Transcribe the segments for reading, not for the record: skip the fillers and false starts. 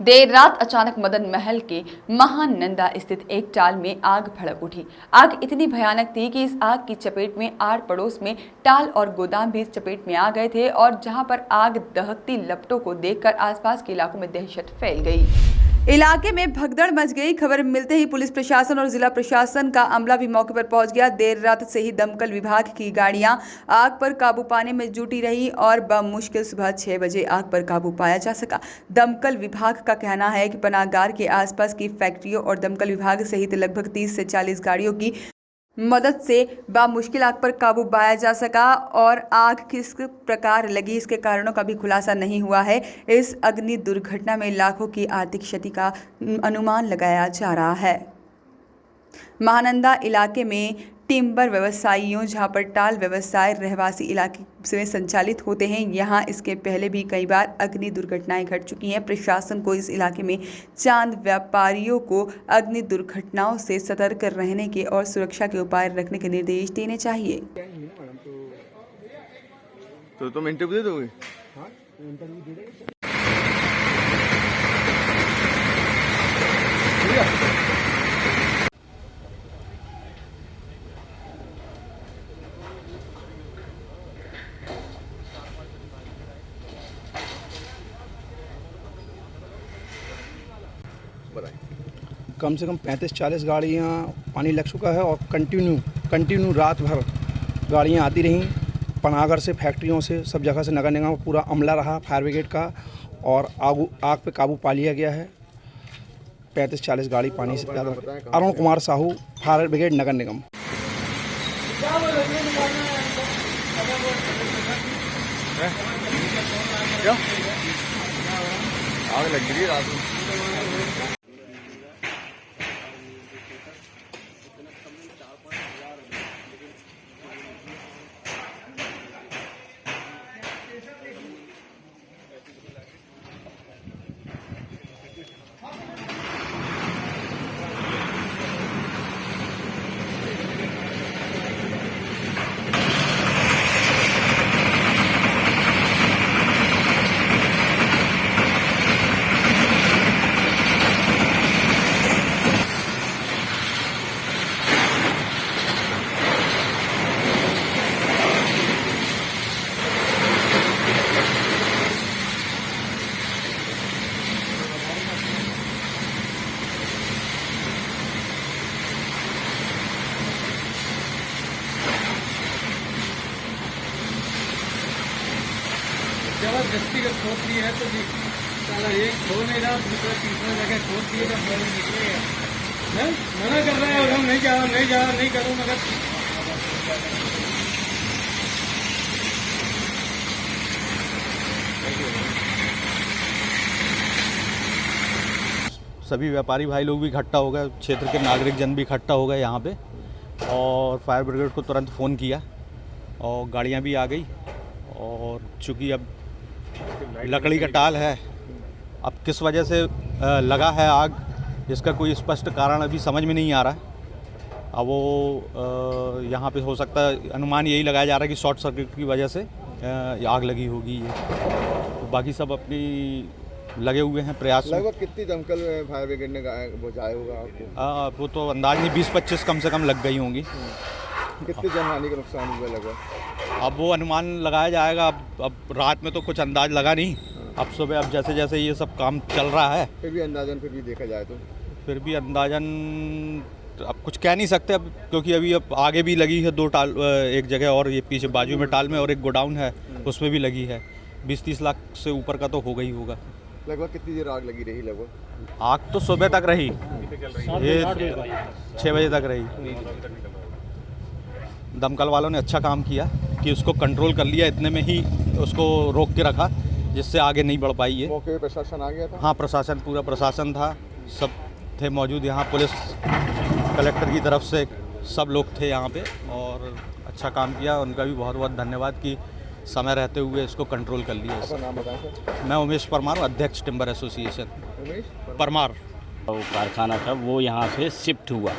देर रात अचानक मदन महल के महानंदा स्थित एक टाल में आग भड़क उठी। आग इतनी भयानक थी कि इस आग की चपेट में आड़ पड़ोस में टाल और गोदाम भी इस चपेट में आ गए थे और जहां पर आग दहकती लपटों को देखकर आसपास के इलाकों में दहशत फैल गई। इलाके में भगदड़ मच गई। खबर मिलते ही पुलिस प्रशासन और जिला प्रशासन का अमला भी मौके पर पहुंच गया। देर रात से ही दमकल विभाग की गाड़ियां आग पर काबू पाने में जुटी रही और बमुश्किल सुबह 6 बजे आग पर काबू पाया जा सका। दमकल विभाग का कहना है कि पनागार के आसपास की फैक्ट्रियों और दमकल विभाग सहित लगभग 30 से 40 गाड़ियों की मदद से बामुश्किल आग पर काबू पाया जा सका और आग किस प्रकार लगी इसके कारणों का भी खुलासा नहीं हुआ है। इस अग्नि दुर्घटना में लाखों की आर्थिक क्षति का अनुमान लगाया जा रहा है। महानंदा इलाके में टिम्बर व्यवसायियों जहां पर टाल व्यवसाय रहवासी इलाके में संचालित होते हैं, यहां इसके पहले भी कई बार अग्नि दुर्घटनाएं घट चुकी हैं। प्रशासन को इस इलाके में चांद व्यापारियों को अग्नि दुर्घटनाओं से सतर्क रहने के और सुरक्षा के उपाय रखने के निर्देश देने चाहिए। तो तुम इंटरव्यू दे दोगे? हाँ, इंटरव्यू दे देंगे। कम से कम 35-40 गाड़ियाँ पानी लग चुका है और कंटिन्यू रात भर गाड़ियाँ आती रहीं। पनागर से, फैक्ट्रियों से, सब जगह से नगर निगम पूरा अमला रहा फायर ब्रिगेड का और आग पे काबू पा लिया गया है। 35-40 गाड़ी पानी से ज़्यादा। अरुण कुमार साहू, फायर ब्रिगेड, नगर निगम। आग लग गई रात में। जबरदस्ती का खोद दी है तो साला एक खो नहीं रहा, दूसरा तीसरा जगह खोद दिए तो फल निकलेगा। मना कर रहा है और हम नहीं करूँ मगर सभी व्यापारी भाई लोग भी इकट्ठा हो गए, क्षेत्र के नागरिक जन भी इकट्ठा हो गए यहाँ पे और फायर ब्रिगेड को तुरंत फ़ोन किया और गाड़ियाँ भी आ गई। और चूँकि अब लकड़ी का टाल है, अब किस वजह से लगा है आग, इसका कोई स्पष्ट कारण अभी समझ में नहीं आ रहा है। अब वो यहाँ पे हो सकता है, अनुमान यही लगाया जा रहा है कि शॉर्ट सर्किट की वजह से आग लगी होगी ये। तो बाकी सब अपनी लगे हुए हैं प्रयास में। लगभग कितनी दमकल फायर ब्रिगेड ने बुझाया होगा आपको? वो तो अंदाज नहीं, 20-25 कम से कम लग गई होंगी। कितनी जनहानि का नुकसान हुआ लगभग? अब वो अनुमान लगाया जाएगा। अब रात में तो कुछ अंदाज लगा नहीं, अब सुबह अब जैसे जैसे ये सब काम चल रहा है फिर भी देखा जाए तो फिर भी अंदाजन अब कुछ कह नहीं सकते अब, क्योंकि अभी अब आगे भी लगी है 2 टाल एक जगह और ये पीछे बाजू में टाल में और एक गोडाउन है उसमें भी लगी है। 20-30 लाख से ऊपर का तो होगा ही होगा। लगभग कितनी देर आग लगी रही? लगभग आग तो सुबह तक रही, ये 6 बजे तक रही। दमकल वालों ने अच्छा काम किया कि उसको कंट्रोल कर लिया, इतने में ही उसको रोक के रखा जिससे आगे नहीं बढ़ पाई है। मौके पे प्रशासन आ गया था? हाँ, प्रशासन, पूरा प्रशासन था, सब थे मौजूद यहाँ, पुलिस कलेक्टर की तरफ से सब लोग थे यहाँ पे और अच्छा काम किया। उनका भी बहुत बहुत धन्यवाद कि समय रहते हुए इसको कंट्रोल कर लिया। आपका नाम बताएं सर? मैं उमेश परमार, अध्यक्ष टिम्बर एसोसिएशन। उमेश परमार। वो कारखाना था वो यहाँ से शिफ्ट हुआ,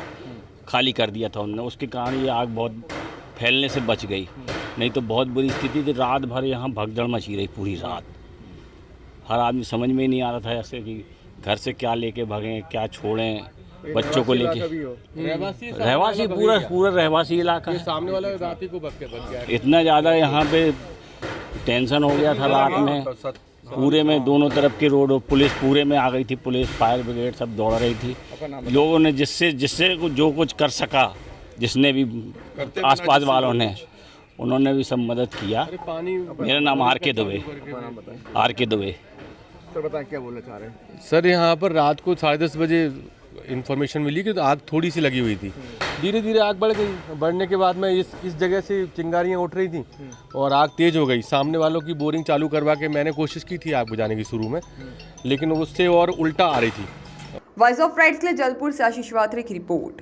खाली कर दिया था उन्होंने, उसके कारण ये आग बहुत फैलने से बच गई, नहीं तो बहुत बुरी स्थिति थी। रात भर यहाँ भगदड़ मची रही पूरी रात, हर आदमी समझ में ही नहीं आ रहा था ऐसे कि घर से क्या लेके भागें, क्या छोड़ें बच्चों को लेके। रहवासी पूरा रहवासी इलाका है। सामने वाला रात ही को बच गया। इतना ज़्यादा यहाँ पे टेंशन हो गया था रात में, पूरे में दोनों तरफ के रोड, पुलिस पूरे में आ गई थी, पुलिस फायर ब्रिगेड सब दौड़ रही थी। लोगों ने जिससे जो कुछ कर सका, जिसने भी आसपास वालों ने, उन्होंने भी सब मदद किया। मेरा नाम आर.के. दुबे। सर बताएं क्या बोलना चाह रहे हैं? सर यहाँ पर रात को 10:30 बजे इन्फॉर्मेशन मिली कि आग थोड़ी सी लगी हुई थी। धीरे धीरे आग बढ़ गई। बढ़ने के बाद में इस जगह से चिंगारियाँ उठ रही थी और आग तेज़ हो गई। सामने वालों की बोरिंग चालू करवा के मैंने कोशिश की थी आग बुझाने की शुरू में, लेकिन उससे और उल्टा आ रही थी। वॉइस ऑफ राइट्स के लिए जलपुर से आशीष वात्रे की रिपोर्ट।